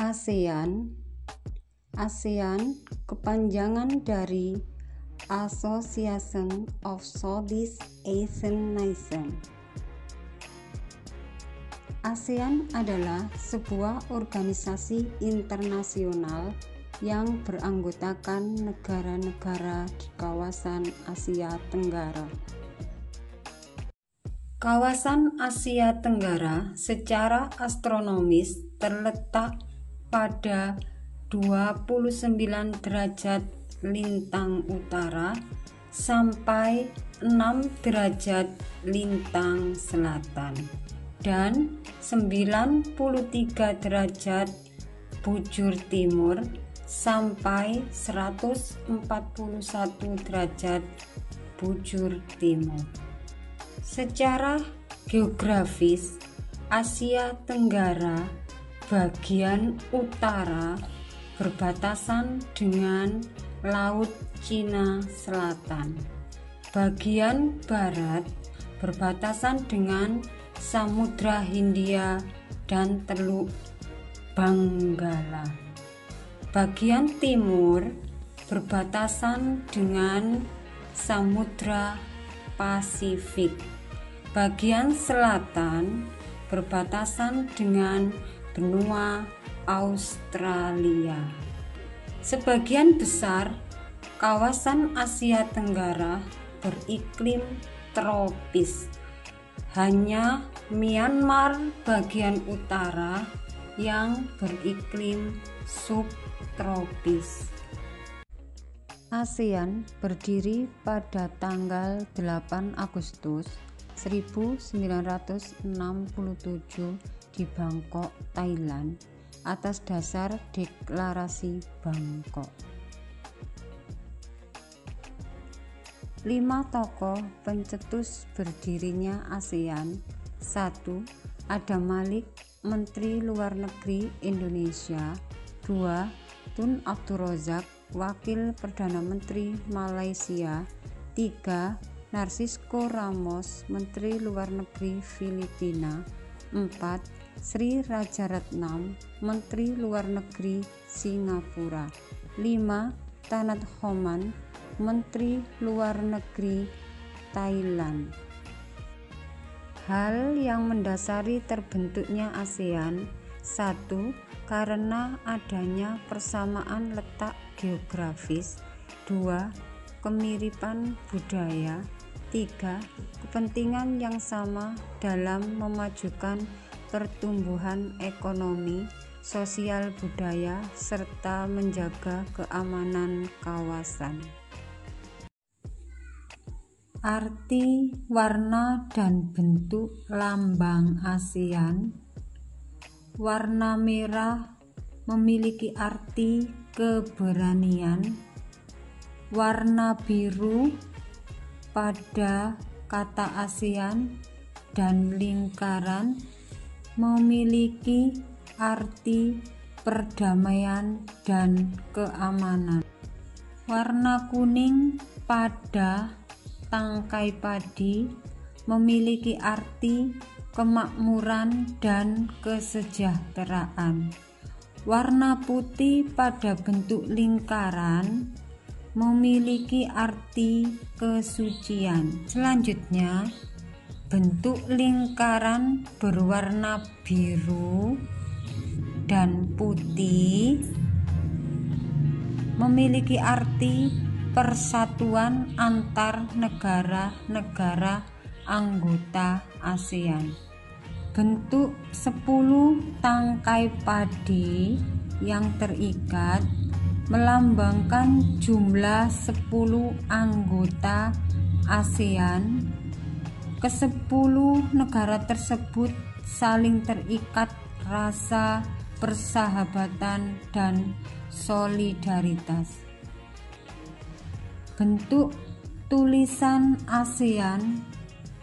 ASEAN kepanjangan dari Association of Southeast Asian Nations. ASEAN adalah sebuah organisasi internasional yang beranggotakan negara-negara di kawasan Asia Tenggara. Kawasan Asia Tenggara secara astronomis terletak pada 29 derajat lintang utara sampai 6 derajat lintang selatan dan 93 derajat bujur timur sampai 141 derajat bujur timur. Secara geografis, Asia Tenggara bagian utara berbatasan dengan Laut Cina Selatan. Bagian barat berbatasan dengan Samudra Hindia dan Teluk Benggala. Bagian timur berbatasan dengan Samudra Pasifik. Bagian selatan berbatasan dengan benua Australia. Sebagian besar kawasan Asia Tenggara beriklim tropis. Hanya Myanmar bagian utara yang beriklim subtropis. ASEAN berdiri pada tanggal 8 Agustus 1967 di Bangkok, Thailand, atas dasar Deklarasi Bangkok. 5 tokoh pencetus berdirinya ASEAN. 1. Adam Malik, Menteri Luar Negeri Indonesia. 2. Tun Abdul Razak, Wakil Perdana Menteri Malaysia. 3. Narcisco Ramos, Menteri Luar Negeri Filipina. 4. Sri Rajaratnam, Menteri Luar Negeri Singapura. 5. Tanat Homan, Menteri Luar Negeri Thailand. Hal yang mendasari terbentuknya ASEAN. 1. Karena adanya persamaan letak geografis. 2. Kemiripan budaya. 3. Kepentingan yang sama dalam memajukan pertumbuhan ekonomi, sosial budaya, serta menjaga keamanan kawasan. Arti, warna, dan bentuk lambang ASEAN. Warna merah memiliki arti keberanian. Warna biru pada kata ASEAN dan lingkaran memiliki arti perdamaian dan keamanan. Warna kuning pada tangkai padi memiliki arti kemakmuran dan kesejahteraan. Warna putih pada bentuk lingkaran memiliki arti kesucian. Selanjutnya, bentuk lingkaran berwarna biru dan putih memiliki arti persatuan antar negara-negara anggota ASEAN. Bentuk 10 tangkai padi yang terikat melambangkan jumlah 10 anggota ASEAN. Ke-10 negara tersebut saling terikat rasa persahabatan dan solidaritas. Bentuk tulisan ASEAN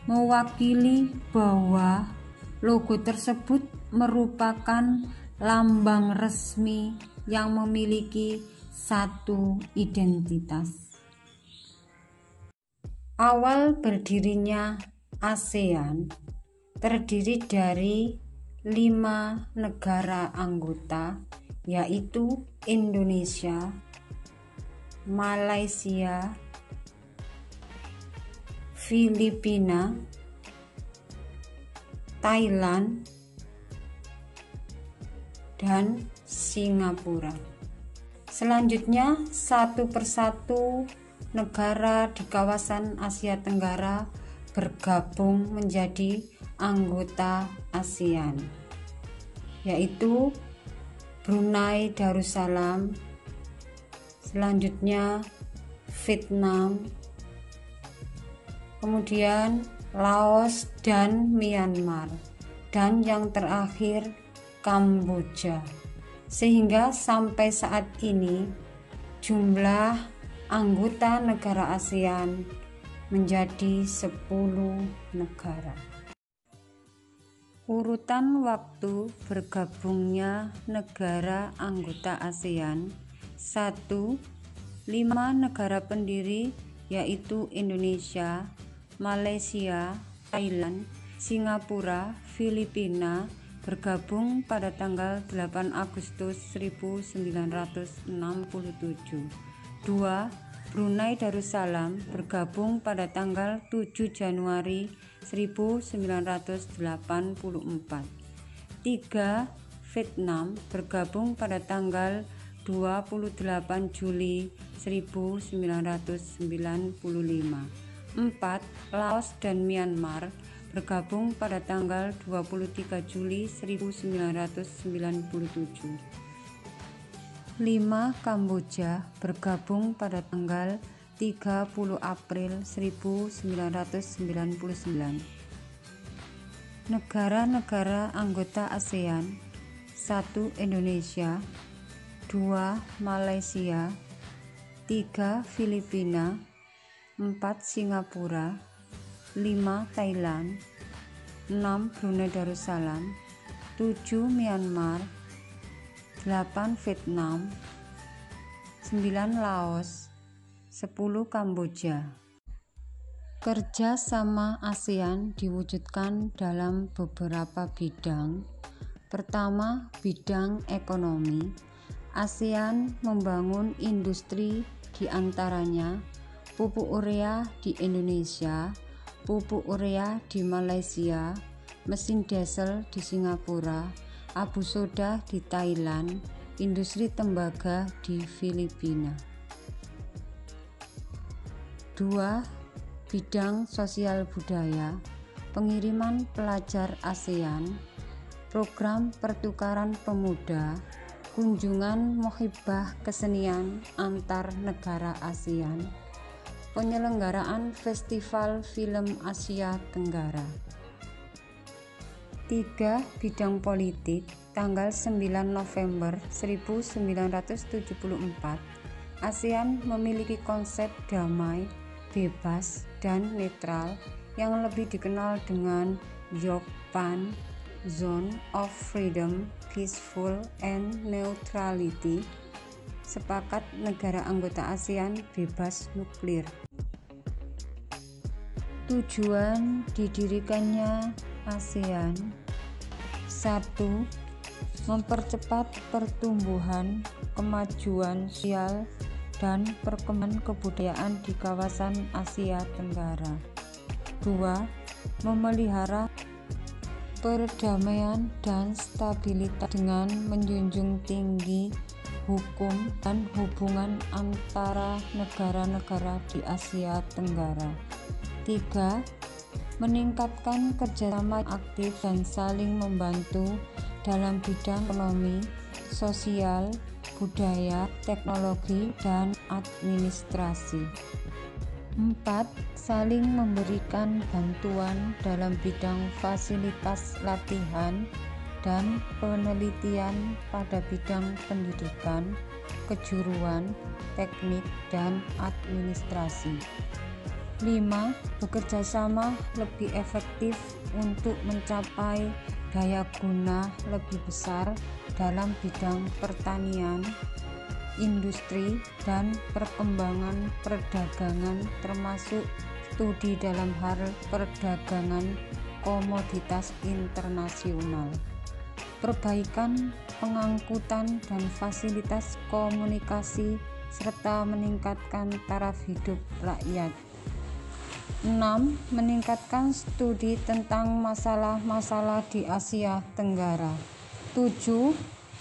mewakili bahwa logo tersebut merupakan lambang resmi yang memiliki satu identitas. Awal berdirinya ASEAN terdiri dari 5 negara anggota, yaitu Indonesia, Malaysia, Filipina, Thailand, dan Singapura. Selanjutnya, satu persatu negara di kawasan Asia Tenggara bergabung menjadi anggota ASEAN, yaitu Brunei Darussalam, selanjutnya Vietnam, kemudian Laos dan Myanmar, dan yang terakhir Kamboja. Sehingga sampai saat ini jumlah anggota negara ASEAN menjadi 10 negara. Urutan waktu bergabungnya negara anggota ASEAN: 1. 5 negara pendiri yaitu Indonesia, Malaysia, Thailand, Singapura, Filipina bergabung pada tanggal 8 Agustus 1967. 2. Brunei Darussalam bergabung pada tanggal 7 Januari 1984. 3. Vietnam bergabung pada tanggal 28 Juli 1995. 4. Laos dan Myanmar bergabung pada tanggal 23 Juli 1997. 5. Kamboja bergabung pada tanggal 30 April 1999. Negara-negara anggota ASEAN: 1. Indonesia, 2. Malaysia, 3. Filipina, 4. Singapura, 5. Thailand, 6. Brunei Darussalam, 7. Myanmar, 8. Vietnam, 9. Laos, 10. Kamboja. Kerjasama ASEAN diwujudkan dalam beberapa bidang. Pertama, bidang ekonomi. ASEAN membangun industri, di antaranya pupuk urea di Indonesia, pupuk urea di Malaysia, mesin diesel di Singapura, abu soda di Thailand, industri tembaga di Filipina. 2. Bidang sosial budaya, pengiriman pelajar ASEAN, program pertukaran pemuda, kunjungan muhibah kesenian antar negara ASEAN, penyelenggaraan Festival Film Asia Tenggara. 3. Bidang politik, tanggal 9 November 1974, ASEAN memiliki konsep damai, bebas, dan netral yang lebih dikenal dengan YOPPAN, Zone of Freedom, Peaceful, and Neutrality. Sepakat negara anggota ASEAN bebas nuklir. Tujuan didirikannya ASEAN: 1. Mempercepat pertumbuhan, kemajuan sosial, dan perkembangan kebudayaan di kawasan Asia Tenggara. 2. Memelihara perdamaian dan stabilitas dengan menjunjung tinggi hukum dan hubungan antara negara-negara di Asia Tenggara. 3. Meningkatkan kerjasama aktif dan saling membantu dalam bidang ekonomi, sosial, budaya, teknologi, dan administrasi. 4. Saling memberikan bantuan dalam bidang fasilitas latihan dan penelitian pada bidang pendidikan, kejuruan, teknik, dan administrasi. 5. Bekerja sama lebih efektif untuk mencapai daya guna lebih besar dalam bidang pertanian, industri, dan perkembangan perdagangan, termasuk studi dalam hal perdagangan komoditas internasional. perbaikan pengangkutan dan fasilitas komunikasi, serta meningkatkan taraf hidup rakyat. 6. Meningkatkan studi tentang masalah-masalah di Asia Tenggara. 7.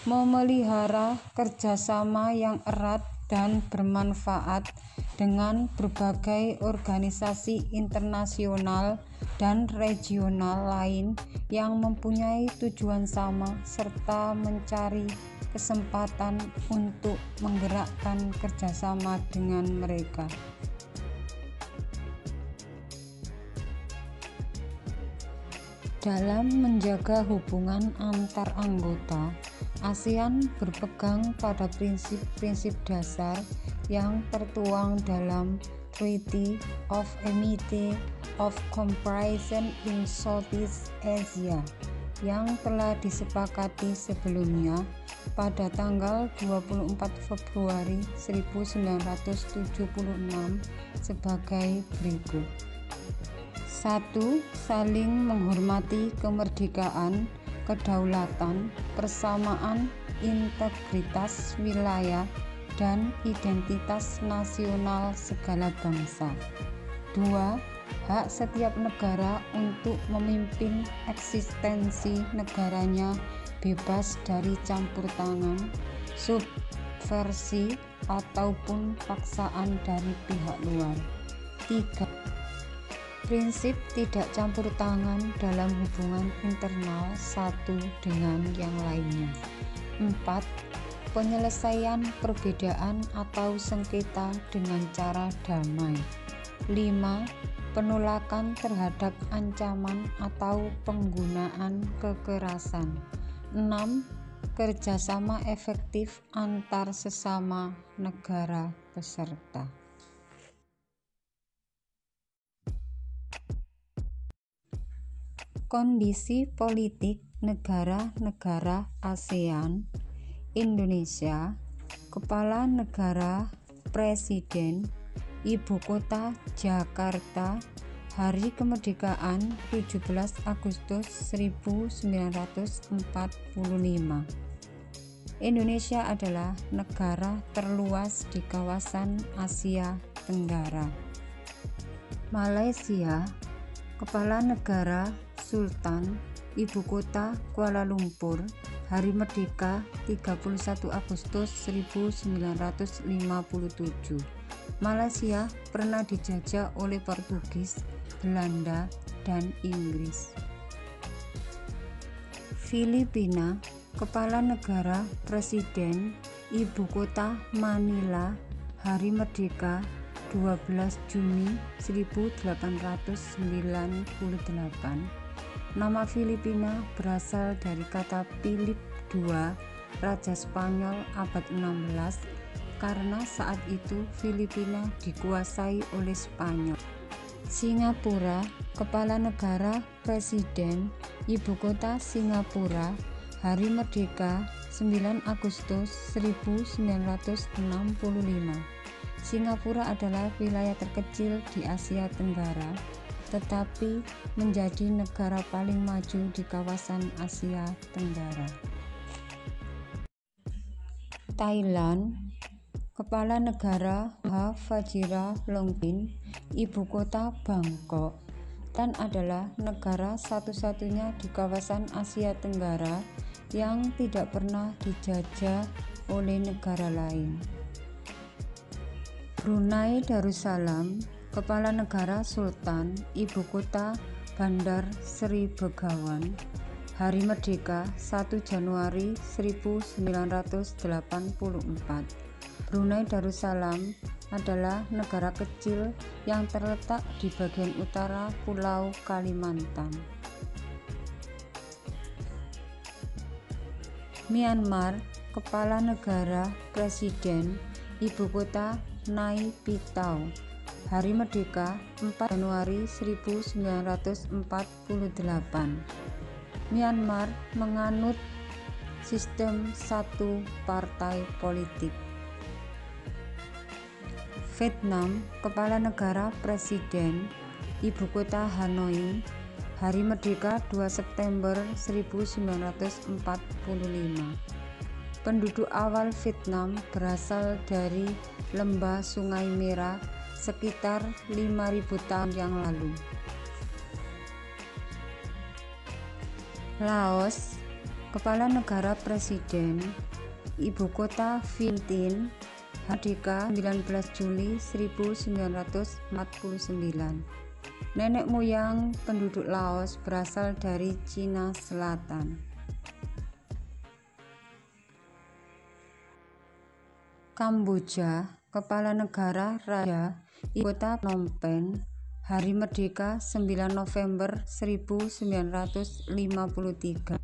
Memelihara kerjasama yang erat dan bermanfaat dengan berbagai organisasi internasional dan regional lain yang mempunyai tujuan sama, serta mencari kesempatan untuk menggerakkan kerjasama dengan mereka. Dalam menjaga hubungan antar anggota, ASEAN berpegang pada prinsip-prinsip dasar yang tertuang dalam Treaty of Amity of Cooperation in Southeast Asia yang telah disepakati sebelumnya pada tanggal 24 Februari 1976 sebagai berikut. 1. Saling menghormati kemerdekaan, kedaulatan, persamaan, integritas wilayah, dan identitas nasional segala bangsa. 2. Hak setiap negara untuk memimpin eksistensi negaranya bebas dari campur tangan, subversi, ataupun paksaan dari pihak luar. 3. Prinsip tidak campur tangan dalam hubungan internal satu dengan yang lainnya. 4. Penyelesaian perbedaan atau sengketa dengan cara damai. 5. Penolakan terhadap ancaman atau penggunaan kekerasan. 6. Kerjasama efektif antar sesama negara peserta. Kondisi politik negara-negara ASEAN. Indonesia, Kepala Negara, Presiden, Ibu Kota Jakarta, Hari Kemerdekaan 17 Agustus 1945. Indonesia adalah negara terluas di kawasan Asia Tenggara. Malaysia, Kepala Negara, Sultan, Ibu Kota Kuala Lumpur, Hari Merdeka 31 Agustus 1957. Malaysia pernah dijajah oleh Portugis, Belanda, dan Inggris. Filipina, Kepala Negara, Presiden, Ibu Kota Manila, Hari Merdeka 12 Juni 1898. Nama Filipina berasal dari kata Philip II, Raja Spanyol abad 16, karena saat itu Filipina dikuasai oleh Spanyol. Singapura, Kepala Negara, Presiden, Ibu Kota Singapura, Hari Merdeka 9 Agustus 1965. Singapura adalah wilayah terkecil di Asia Tenggara, tetapi menjadi negara paling maju di kawasan Asia Tenggara. Thailand, Kepala Negara, Vajiralongkorn, Ibu Kota Bangkok, dan adalah negara satu-satunya di kawasan Asia Tenggara yang tidak pernah dijajah oleh negara lain. Brunei Darussalam, Kepala Negara, Sultan, Ibu Kota Bandar Seri Begawan, Hari Merdeka 1 Januari 1984. Brunei Darussalam adalah negara kecil yang terletak di bagian utara Pulau Kalimantan. Myanmar, Kepala Negara, Presiden, Ibu Kota Nay Pyi Taw, Hari Merdeka 4 Januari 1948. Myanmar menganut sistem satu partai politik. Vietnam, Kepala Negara, Presiden, Ibu Kota Hanoi, Hari Merdeka 2 September 1945. Penduduk awal Vietnam berasal dari lembah Sungai Merah sekitar 5.000 tahun yang lalu. Laos, Kepala Negara Presiden, Ibu Kota Vientiane, Merdeka 19 Juli 1949. Nenek moyang penduduk Laos berasal dari Cina Selatan. Kamboja, Kepala Negara Raja, Ibu Kota Phnom Penh, Hari Merdeka 9 November 1953.